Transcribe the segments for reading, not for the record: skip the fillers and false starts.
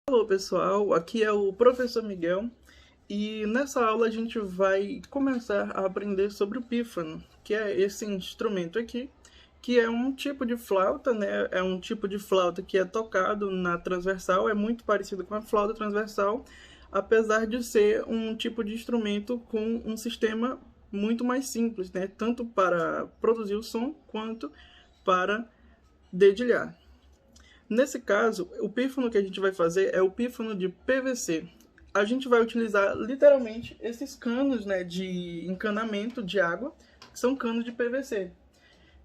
Olá pessoal, aqui é o professor Miguel e nessa aula a gente vai começar a aprender sobre o pífano, que é esse instrumento aqui, que é um tipo de flauta, né? É um tipo de flauta que é tocado na transversal, é muito parecido com a flauta transversal, apesar de ser um tipo de instrumento com um sistema muito mais simples, né? Tanto para produzir o som quanto para dedilhar. Nesse caso, o pífano que a gente vai fazer é o pífano de PVC. A gente vai utilizar literalmente esses canos, né, de encanamento de água, que são canos de PVC.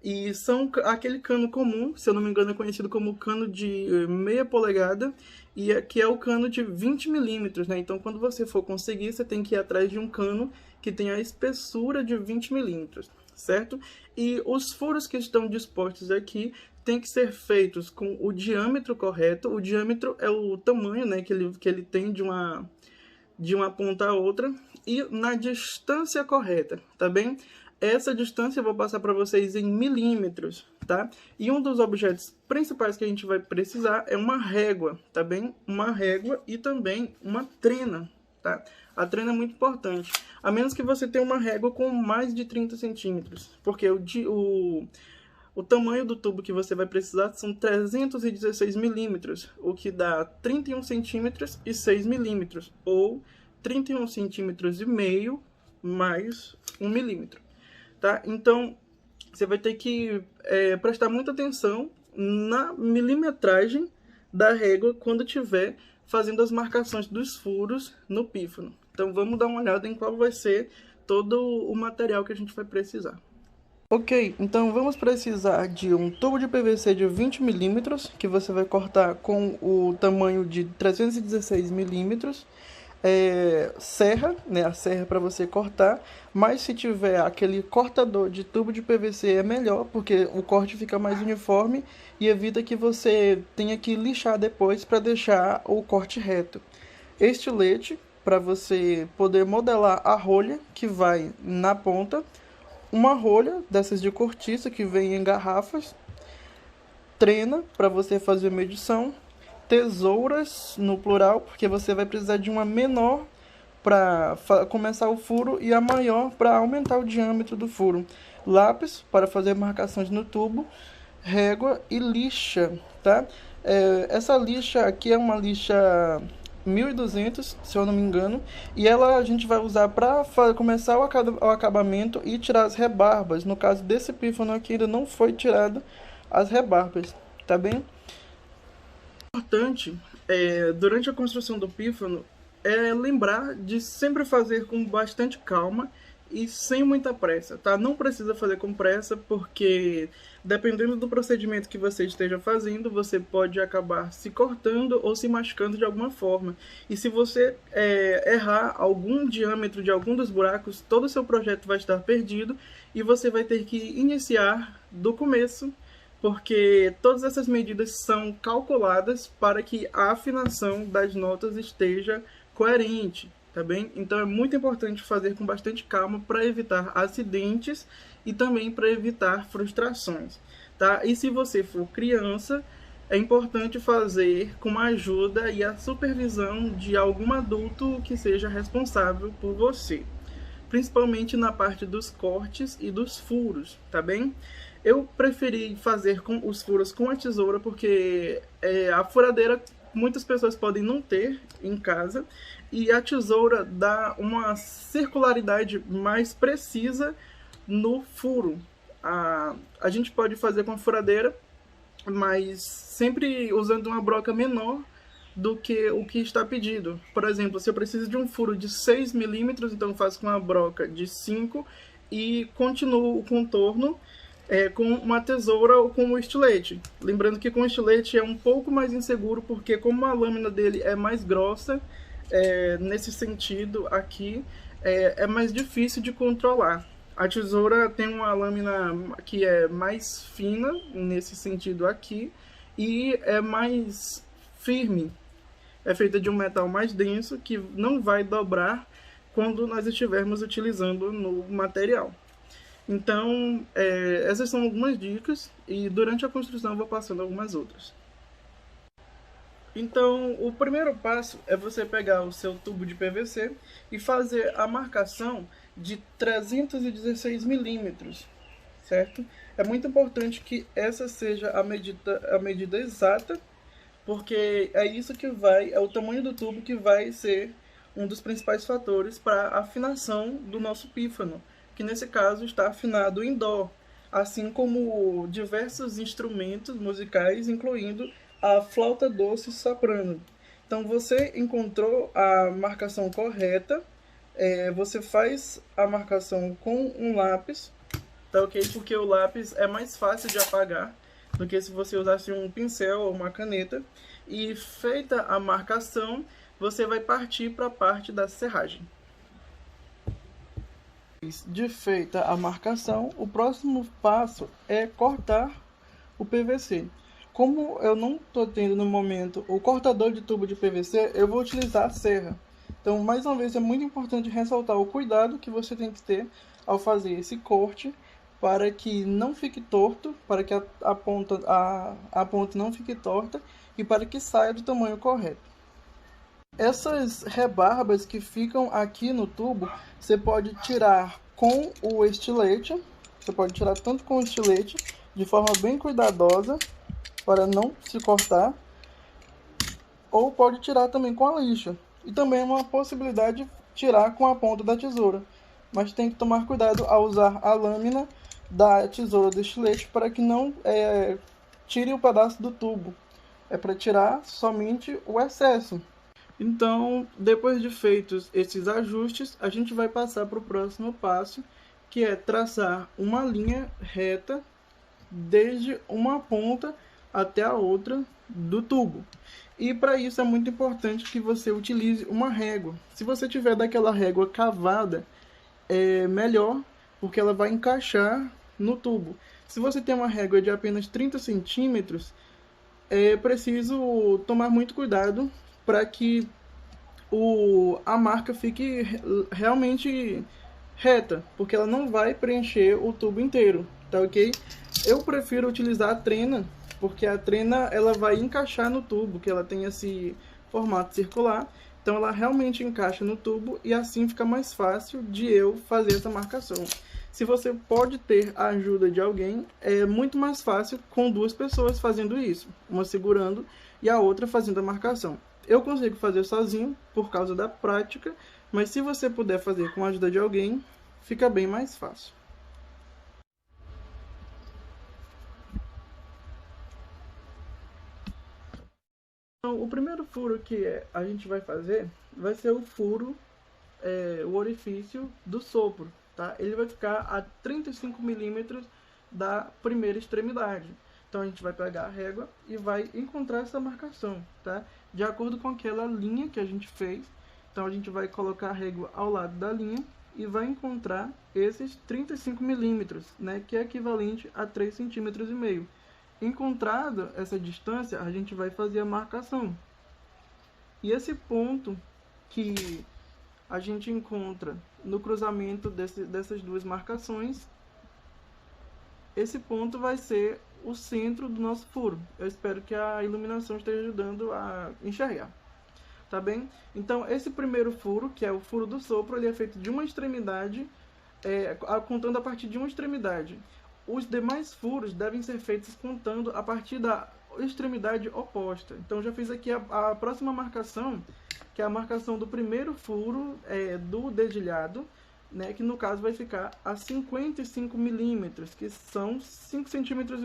E são aquele cano comum, se eu não me engano é conhecido como cano de meia polegada, e aqui é o cano de 20 milímetros, né? Então quando você for conseguir, você tem que ir atrás de um cano que tenha a espessura de 20 milímetros, certo? E os furos que estão dispostos aqui tem que ser feitos com o diâmetro correto. O diâmetro é o tamanho, né, que ele tem de uma ponta a outra e na distância correta, tá bem? Essa distância eu vou passar para vocês em milímetros, tá? E um dos objetos principais que a gente vai precisar é uma régua, tá bem? Uma régua e também uma trena, tá? A trena é muito importante, a menos que você tenha uma régua com mais de 30 centímetros, porque o tamanho do tubo que você vai precisar são 316 milímetros, o que dá 31 centímetros e 6 milímetros, ou 31 centímetros e meio mais 1 milímetro, tá? Então, você vai ter que prestar muita atenção na milimetragem da régua quando estiver fazendo as marcações dos furos no pífano. Então, vamos dar uma olhada em qual vai ser todo o material que a gente vai precisar. Ok, então vamos precisar de um tubo de PVC de 20 milímetros, que você vai cortar com o tamanho de 316 milímetros, serra, né, a serra para você cortar, mas se tiver aquele cortador de tubo de PVC é melhor, porque o corte fica mais uniforme e evita que você tenha que lixar depois para deixar o corte reto. Estilete, para você poder modelar a rolha que vai na ponta, uma rolha dessas de cortiça que vem em garrafas, trena para você fazer medição, tesouras no plural, porque você vai precisar de uma menor para começar o furo e a maior para aumentar o diâmetro do furo, lápis para fazer marcações no tubo, régua e lixa, tá? Essa lixa aqui é uma lixa 1200, se eu não me engano, e ela a gente vai usar para começar o acabamento e tirar as rebarbas. No caso desse pífano aqui ainda não foi tirado as rebarbas, tá bem? Importante durante a construção do pífano é lembrar de sempre fazer com bastante calma e sem muita pressa, tá? Não precisa fazer com pressa, porque dependendo do procedimento que você esteja fazendo, você pode acabar se cortando ou se machucando de alguma forma. E se você errar algum diâmetro de algum dos buracos, todo o seu projeto vai estar perdido e você vai ter que iniciar do começo, porque todas essas medidas são calculadas para que a afinação das notas esteja coerente, tá bem? Então é muito importante fazer com bastante calma para evitar acidentes e também para evitar frustrações, tá? E se você for criança, é importante fazer com a ajuda e a supervisão de algum adulto que seja responsável por você, principalmente na parte dos cortes e dos furos, tá bem? Eu preferi fazer com os furos com a tesoura, porque a furadeira muitas pessoas podem não ter em casa, e a tesoura dá uma circularidade mais precisa no furo. A gente pode fazer com a furadeira, mas sempre usando uma broca menor do que o que está pedido. Por exemplo, se eu preciso de um furo de 6 milímetros, então eu faço com uma broca de 5 e continuo o contorno com uma tesoura ou com um estilete. Lembrando que com o estilete é um pouco mais inseguro, porque como a lâmina dele é mais grossa, nesse sentido aqui, é mais difícil de controlar. A tesoura tem uma lâmina que é mais fina, nesse sentido aqui, e é mais firme. É feita de um metal mais denso, que não vai dobrar quando nós estivermos utilizando no material. Então, essas são algumas dicas, e durante a construção eu vou passando algumas outras. Então, o primeiro passo é você pegar o seu tubo de PVC e fazer a marcação de 316 milímetros, certo? É muito importante que essa seja a medida exata, porque é isso que é o tamanho do tubo que vai ser um dos principais fatores para a afinação do nosso pífano, que nesse caso está afinado em dó, assim como diversos instrumentos musicais, incluindo a flauta doce soprano. Então você encontrou a marcação correta, você faz a marcação com um lápis, tá ok? Porque o lápis é mais fácil de apagar do que se você usasse um pincel ou uma caneta. E feita a marcação, você vai partir para a parte da serragem. De feita a marcação, o próximo passo é cortar o PVC. Como eu não estou tendo no momento o cortador de tubo de PVC, eu vou utilizar a serra. Então, mais uma vez, é muito importante ressaltar o cuidado que você tem que ter ao fazer esse corte, para que não fique torto, para que a ponta não fique torta e para que saia do tamanho correto. Essas rebarbas que ficam aqui no tubo, você pode tirar com o estilete. Você pode tirar tanto com o estilete, de forma bem cuidadosa, para não se cortar, ou pode tirar também com a lixa. E também é uma possibilidade de tirar com a ponta da tesoura, mas tem que tomar cuidado ao usar a lâmina da tesoura do estilete para que não tire o pedaço do tubo. É para tirar somente o excesso. Então, depois de feitos esses ajustes, a gente vai passar para o próximo passo, que é traçar uma linha reta desde uma ponta até a outra do tubo. E para isso é muito importante que você utilize uma régua. Se você tiver daquela régua cavada, é melhor, porque ela vai encaixar no tubo. Se você tem uma régua de apenas 30 centímetros, é preciso tomar muito cuidado para que a marca fique realmente reta, porque ela não vai preencher o tubo inteiro, tá ok? Eu prefiro utilizar a trena, porque a trena ela vai encaixar no tubo, que ela tem esse formato circular, então ela realmente encaixa no tubo e assim fica mais fácil de eu fazer essa marcação. Se você pode ter a ajuda de alguém, é muito mais fácil com duas pessoas fazendo isso, uma segurando e a outra fazendo a marcação. Eu consigo fazer sozinho por causa da prática, mas se você puder fazer com a ajuda de alguém, fica bem mais fácil. Então, o primeiro furo que a gente vai fazer vai ser o furo, o orifício do sopro, tá? Ele vai ficar a 35 milímetros da primeira extremidade. Então a gente vai pegar a régua e vai encontrar essa marcação, tá? De acordo com aquela linha que a gente fez. Então a gente vai colocar a régua ao lado da linha e vai encontrar esses 35 milímetros, né? Que é equivalente a 3,5 centímetros. Encontrada essa distância, a gente vai fazer a marcação. E esse ponto que a gente encontra no cruzamento dessas duas marcações, esse ponto vai ser o centro do nosso furo. Eu espero que a iluminação esteja ajudando a enxergar. Tá bem? Então, esse primeiro furo, que é o furo do sopro, ele é feito de uma extremidade, contando a partir de uma extremidade. Os demais furos devem ser feitos contando a partir da extremidade oposta. Então, já fiz aqui a próxima marcação, que é a marcação do primeiro furo do dedilhado, né, que no caso vai ficar a 55 milímetros, que são 5,5 centímetros.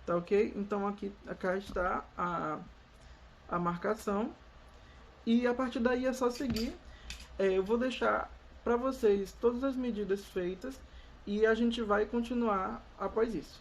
Tá ok? Então, cá está a marcação. E a partir daí é só seguir. Eu vou deixar para vocês todas as medidas feitas e a gente vai continuar após isso.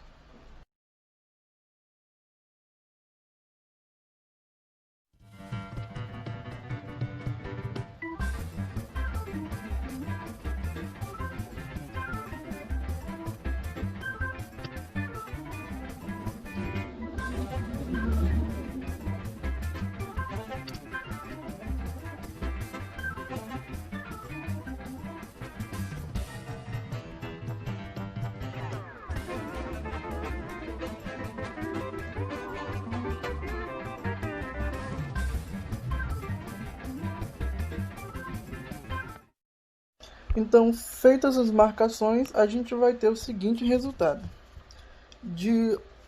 Então, feitas as marcações, a gente vai ter o seguinte resultado.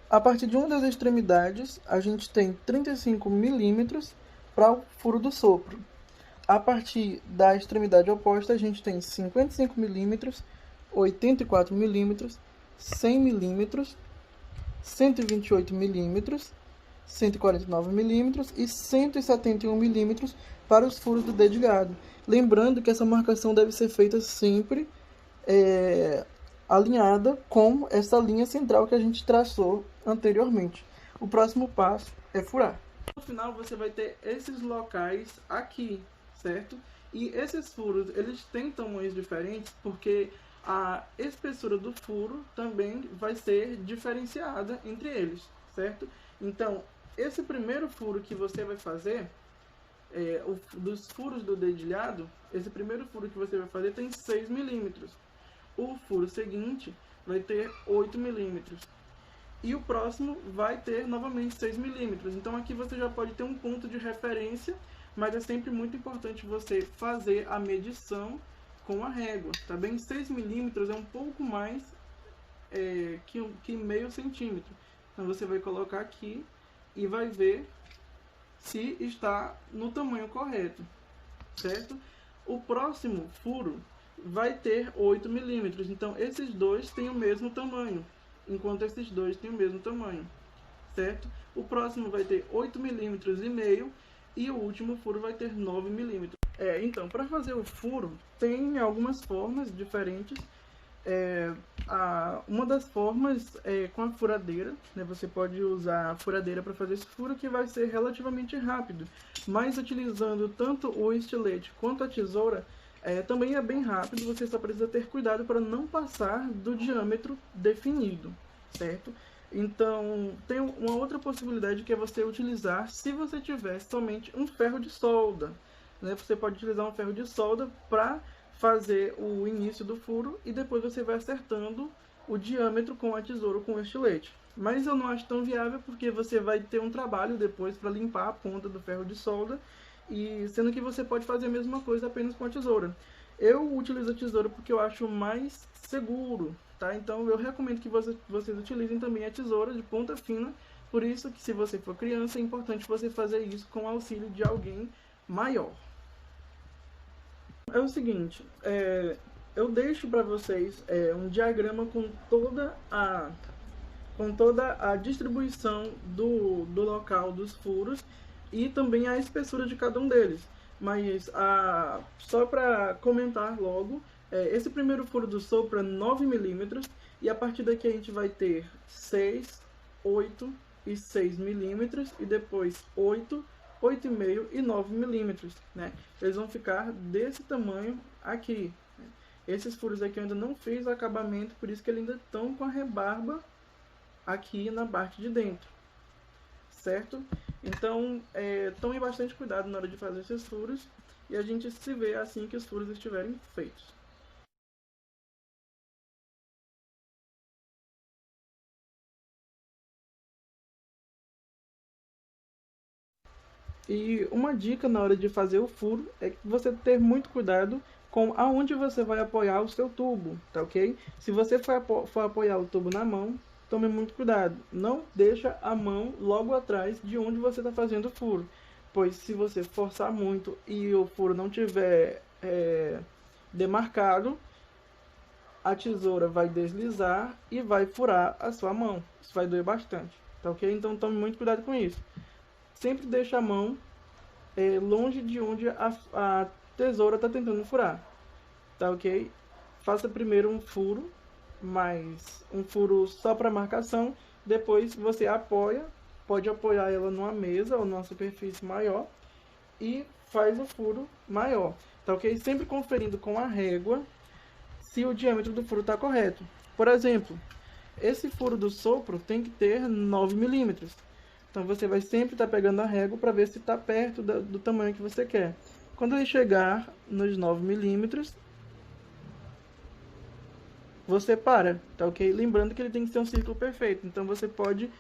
A partir de uma das extremidades, a gente tem 35 milímetros para o furo do sopro. A partir da extremidade oposta, a gente tem 55 milímetros, 84 milímetros, 100 milímetros, 128 milímetros, 149 milímetros e 171 milímetros para os furos do dedilhado. Lembrando que essa marcação deve ser feita sempre alinhada com essa linha central que a gente traçou anteriormente. O próximo passo é furar. No final você vai ter esses locais aqui, certo? E esses furos, eles têm tamanhos diferentes porque a espessura do furo também vai ser diferenciada entre eles, certo? Então, esse primeiro furo que você vai fazer, dos furos do dedilhado, esse primeiro furo que você vai fazer tem 6 milímetros. O furo seguinte vai ter 8 milímetros. E o próximo vai ter novamente 6 milímetros. Então aqui você já pode ter um ponto de referência, mas é sempre muito importante você fazer a medição com a régua, tá bem? 6 milímetros é um pouco mais que meio centímetro. Então você vai colocar aqui e vai ver se está no tamanho correto, certo? O próximo furo vai ter 8 milímetros, então esses dois têm o mesmo tamanho, enquanto esses dois têm o mesmo tamanho, certo? O próximo vai ter 8 milímetros e meio e o último furo vai ter 9 milímetros. Então, para fazer o furo, tem algumas formas diferentes. Uma das formas é com a furadeira, né? Você pode usar a furadeira para fazer esse furo, que vai ser relativamente rápido, mas utilizando tanto o estilete quanto a tesoura, também é bem rápido. Você só precisa ter cuidado para não passar do diâmetro definido, certo? Então, tem uma outra possibilidade, que é você utilizar, se você tiver somente um ferro de solda, né? Você pode utilizar um ferro de solda para fazer o início do furo e depois você vai acertando o diâmetro com a tesoura ou com o estilete. Mas eu não acho tão viável, porque você vai ter um trabalho depois para limpar a ponta do ferro de solda, e sendo que você pode fazer a mesma coisa apenas com a tesoura. Eu utilizo a tesoura porque eu acho mais seguro, tá? Então eu recomendo que vocês utilizem também a tesoura de ponta fina. Por isso que, se você for criança, é importante você fazer isso com o auxílio de alguém maior. É o seguinte, eu deixo para vocês um diagrama com toda a distribuição do local dos furos e também a espessura de cada um deles. Mas só para comentar logo, esse primeiro furo do sopro é 9 milímetros, e a partir daqui a gente vai ter 6, 8 e 6 milímetros, e depois 8, 8,5 e 9 milímetros, né? Eles vão ficar desse tamanho aqui. Esses furos aqui eu ainda não fiz o acabamento, por isso que eles ainda estão com a rebarba aqui na parte de dentro, certo? Então, tome bastante cuidado na hora de fazer esses furos, e a gente se vê assim que os furos estiverem feitos. E uma dica na hora de fazer o furo é que você ter muito cuidado com aonde você vai apoiar o seu tubo, tá ok? Se você for apoiar o tubo na mão, tome muito cuidado. Não deixa a mão logo atrás de onde você está fazendo o furo, pois se você forçar muito e o furo não tiver demarcado, a tesoura vai deslizar e vai furar a sua mão. Isso vai doer bastante, tá ok? Então tome muito cuidado com isso. Sempre deixa a mão longe de onde a tesoura está tentando furar, tá ok? Faça primeiro um furo, mas um furo só para marcação. Depois você pode apoiar ela numa mesa ou numa superfície maior e faz o furo maior, tá ok? Sempre conferindo com a régua se o diâmetro do furo está correto. Por exemplo, esse furo do sopro tem que ter 9 milímetros. Então você vai sempre estar pegando a régua para ver se está perto do tamanho que você quer. Quando ele chegar nos 9 milímetros, você para, tá ok? Lembrando que ele tem que ser um círculo perfeito. Então você pode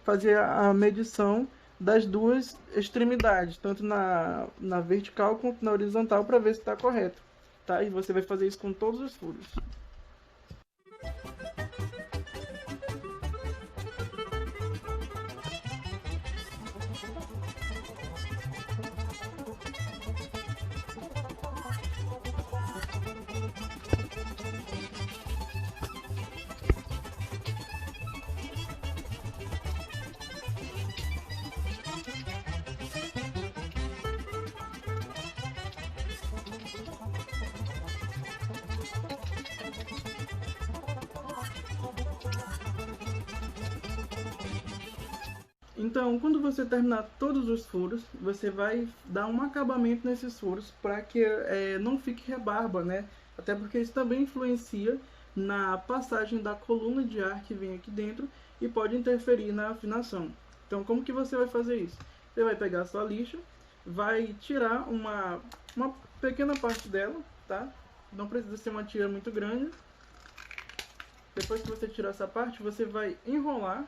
fazer a medição das duas extremidades, tanto na vertical quanto na horizontal, para ver se está correto. tá? E você vai fazer isso com todos os furos. Então, quando você terminar todos os furos, você vai dar um acabamento nesses furos para que não fique rebarba, né? Até porque isso também influencia na passagem da coluna de ar que vem aqui dentro e pode interferir na afinação. Então, como que você vai fazer isso? Você vai pegar a sua lixa, vai tirar uma pequena parte dela, tá? Não precisa ser uma tira muito grande. Depois que você tirar essa parte, você vai enrolar,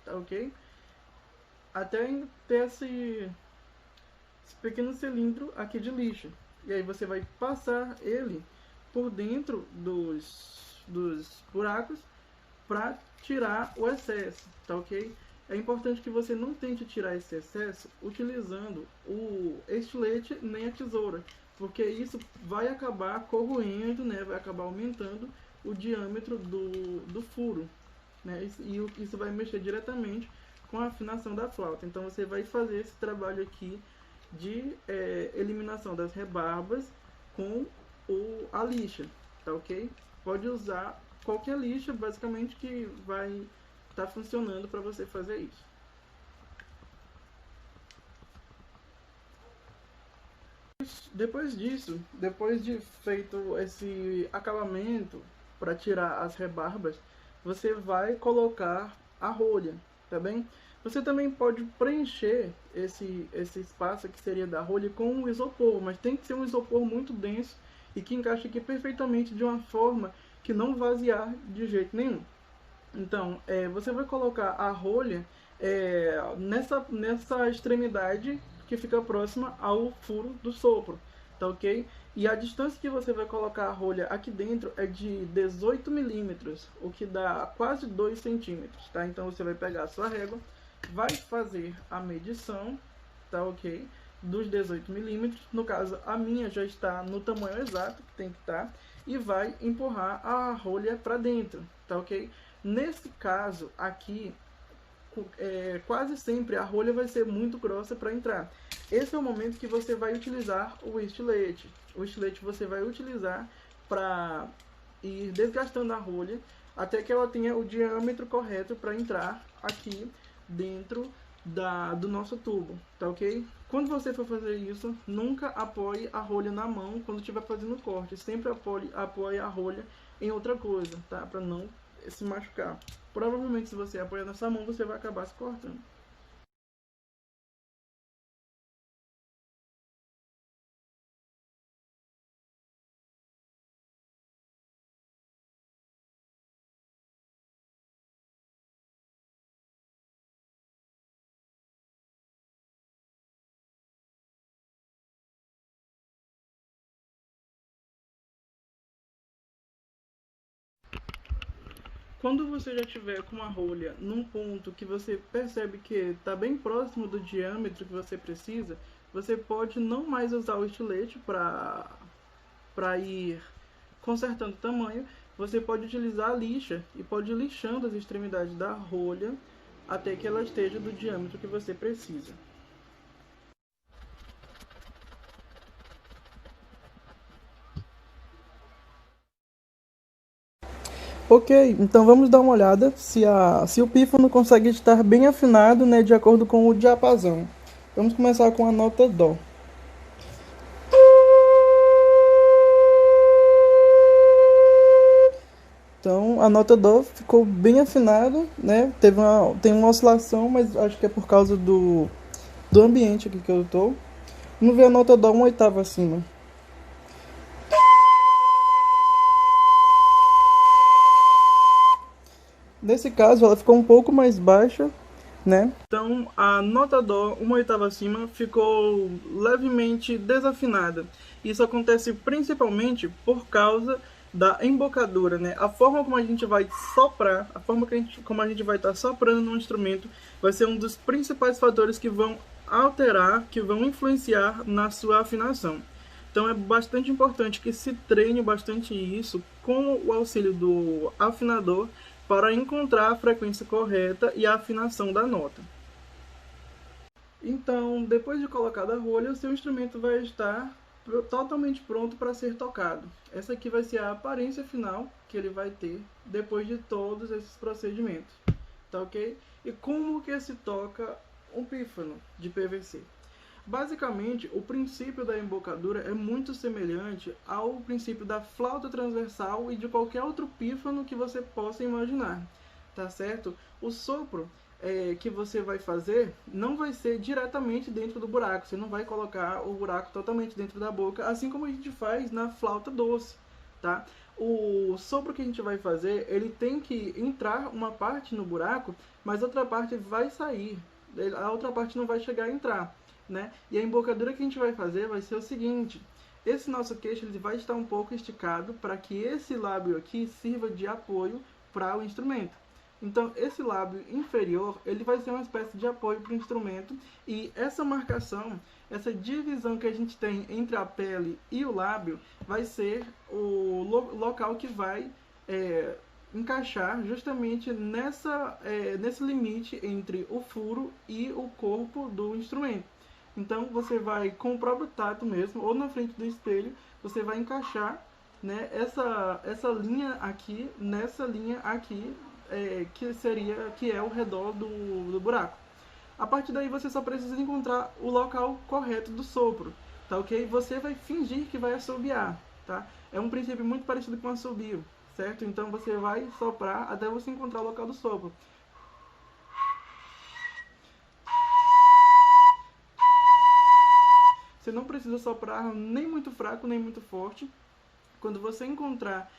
tá ok? Até ter esse pequeno cilindro aqui de lixa. E aí você vai passar ele por dentro dos buracos para tirar o excesso, tá ok? É importante que você não tente tirar esse excesso utilizando o estilete nem a tesoura, porque isso vai acabar corroendo, né? Vai acabar aumentando o diâmetro do furo, né? E isso vai mexer diretamente com a afinação da flauta. Então você vai fazer esse trabalho aqui de eliminação das rebarbas com a lixa, tá ok? Pode usar qualquer lixa, basicamente, que vai estar funcionando para você fazer isso. Depois disso, depois de feito esse acabamento para tirar as rebarbas, você vai colocar a rolha, tá bem? Você também pode preencher esse espaço que seria da rolha com um isopor, mas tem que ser um isopor muito denso e que encaixe aqui perfeitamente de uma forma que não vaziar de jeito nenhum. Então, você vai colocar a rolha nessa extremidade que fica próxima ao furo do sopro, tá ok? E a distância que você vai colocar a rolha aqui dentro é de 18 milímetros, o que dá quase 2 centímetros, tá? Então você vai pegar a sua régua, vai fazer a medição, tá ok? Dos 18 milímetros, no caso a minha já está no tamanho exato que tem que estar, e vai empurrar a rolha para dentro, tá ok? Nesse caso aqui, quase sempre a rolha vai ser muito grossa para entrar. Esse é o momento que você vai utilizar o estilete. O estilete você vai utilizar para ir desgastando a rolha até que ela tenha o diâmetro correto para entrar aqui dentro do nosso tubo, tá ok? Quando você for fazer isso, nunca apoie a rolha na mão quando estiver fazendo o corte. Sempre apoie a rolha em outra coisa, tá? Para não se machucar. Provavelmente, se você apoiar nessa mão, você vai acabar se cortando. Quando você já tiver com a rolha num ponto que você percebe que está bem próximo do diâmetro que você precisa, você pode não mais usar o estilete para ir consertando o tamanho. Você pode utilizar a lixa e pode ir lixando as extremidades da rolha até que ela esteja do diâmetro que você precisa. Ok, então vamos dar uma olhada se o pífano consegue estar bem afinado, né, de acordo com o diapasão. Vamos começar com a nota Dó. Então a nota Dó ficou bem afinada, né? Tem uma oscilação, mas acho que é por causa do ambiente aqui que eu tô. Vamos ver a nota Dó uma oitava acima. Nesse caso ela ficou um pouco mais baixa, né? Então a nota Dó, uma oitava acima, ficou levemente desafinada. Isso acontece principalmente por causa da embocadura, né? A forma como a gente vai soprar, a forma como a gente vai estar soprando no instrumento, vai ser um dos principais fatores que vão alterar, que vão influenciar na sua afinação. Então é bastante importante que se treine bastante isso com o auxílio do afinador para encontrar a frequência correta e a afinação da nota. Então, depois de colocada a rolha, o seu instrumento vai estar totalmente pronto para ser tocado. Essa aqui vai ser a aparência final que ele vai ter depois de todos esses procedimentos. Tá ok? E como que se toca um pífano de PVC? Basicamente, o princípio da embocadura é muito semelhante ao princípio da flauta transversal e de qualquer outro pífano que você possa imaginar, tá certo? O sopro que você vai fazer não vai ser diretamente dentro do buraco, você não vai colocar o buraco totalmente dentro da boca, assim como a gente faz na flauta doce, tá? O sopro que a gente vai fazer, ele tem que entrar uma parte no buraco, mas outra parte vai sair, a outra parte não vai chegar a entrar. Né? E a embocadura que a gente vai fazer vai ser o seguinte: esse nosso queixo ele vai estar um pouco esticado para que esse lábio aqui sirva de apoio para o instrumento. Então esse lábio inferior ele vai ser uma espécie de apoio para o instrumento, e essa marcação, essa divisão que a gente tem entre a pele e o lábio vai ser o local que vai encaixar justamente nesse limite entre o furo e o corpo do instrumento. Então você vai, com o próprio tato mesmo, ou na frente do espelho, você vai encaixar, né, essa linha aqui, nessa linha aqui, que é o redor do buraco. A partir daí você só precisa encontrar o local correto do sopro, tá ok? Você vai fingir que vai assobiar, tá? É um princípio muito parecido com o assobio, certo? Então você vai soprar até você encontrar o local do sopro. Você não precisa soprar nem muito fraco, nem muito forte. Quando você encontrar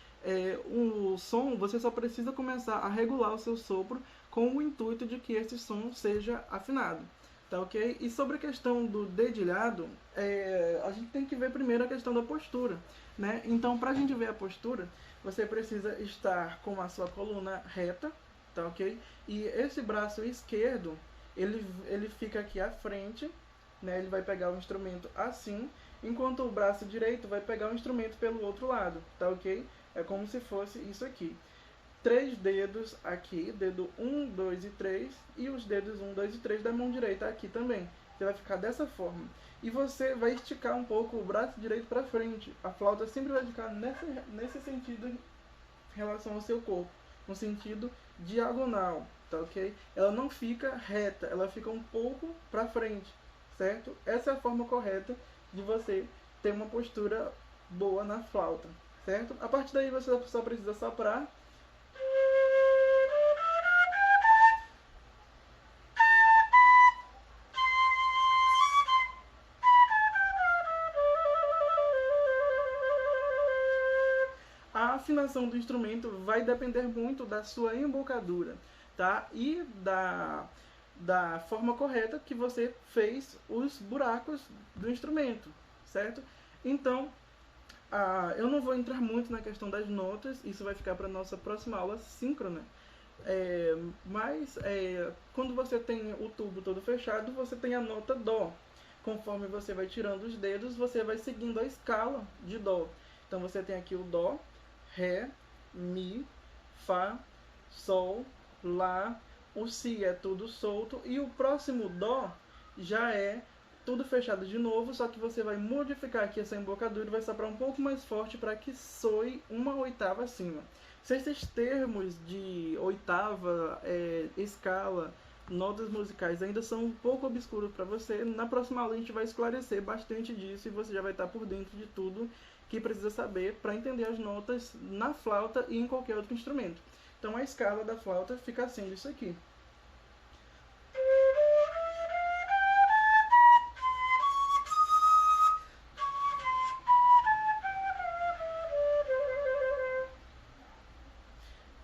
um som, você só precisa começar a regular o seu sopro com o intuito de que esse som seja afinado. Tá ok? E sobre a questão do dedilhado, a gente tem que ver primeiro a questão da postura, né? Então, para a gente ver a postura, você precisa estar com a sua coluna reta, tá ok? E esse braço esquerdo, ele fica aqui à frente, né? Ele vai pegar o instrumento assim, enquanto o braço direito vai pegar o instrumento pelo outro lado, tá ok? É como se fosse isso aqui. 3 dedos aqui, dedo 1, 2 e 3, e os dedos 1, 2 e 3 da mão direita aqui também. Você vai ficar dessa forma. E você vai esticar um pouco o braço direito para frente. A flauta sempre vai ficar nesse sentido em relação ao seu corpo, no sentido diagonal, tá ok? Ela não fica reta, ela fica um pouco para frente, certo? Essa é a forma correta de você ter uma postura boa na flauta, certo? A partir daí você só precisa soprar. A afinação do instrumento vai depender muito da sua embocadura, tá? E da forma correta que você fez os buracos do instrumento, certo? Então, eu não vou entrar muito na questão das notas, isso vai ficar para a nossa próxima aula síncrona. Mas quando você tem o tubo todo fechado, você tem a nota Dó. Conforme você vai tirando os dedos, você vai seguindo a escala de Dó. Então você tem aqui o Dó, Ré, Mi, Fá, Sol, Lá, o Si é tudo solto, e o próximo Dó já é tudo fechado de novo, só que você vai modificar aqui essa embocadura e vai soprar um pouco mais forte para que soe uma oitava acima. Se esses termos de oitava, escala, notas musicais ainda são um pouco obscuros para você, na próxima aula a gente vai esclarecer bastante disso e você já vai estar por dentro de tudo que precisa saber para entender as notas na flauta e em qualquer outro instrumento. Então a escala da flauta fica sendo isso aqui.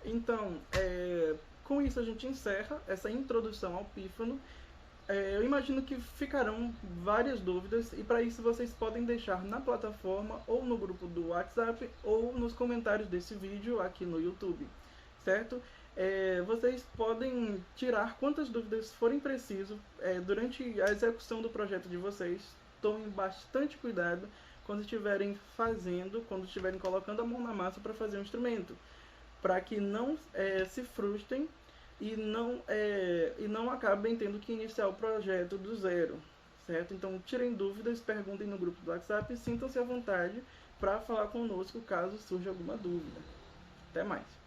Então, com isso a gente encerra essa introdução ao pífano. Eu imagino que ficarão várias dúvidas e para isso vocês podem deixar na plataforma ou no grupo do WhatsApp ou nos comentários desse vídeo aqui no YouTube, certo? Vocês podem tirar quantas dúvidas forem preciso durante a execução do projeto de vocês. Tomem bastante cuidado quando estiverem fazendo, quando estiverem colocando a mão na massa para fazer um instrumento, para que não se frustrem e não acabem tendo que iniciar o projeto do zero, certo? Então tirem dúvidas, perguntem no grupo do WhatsApp e sintam-se à vontade para falar conosco caso surja alguma dúvida. Até mais!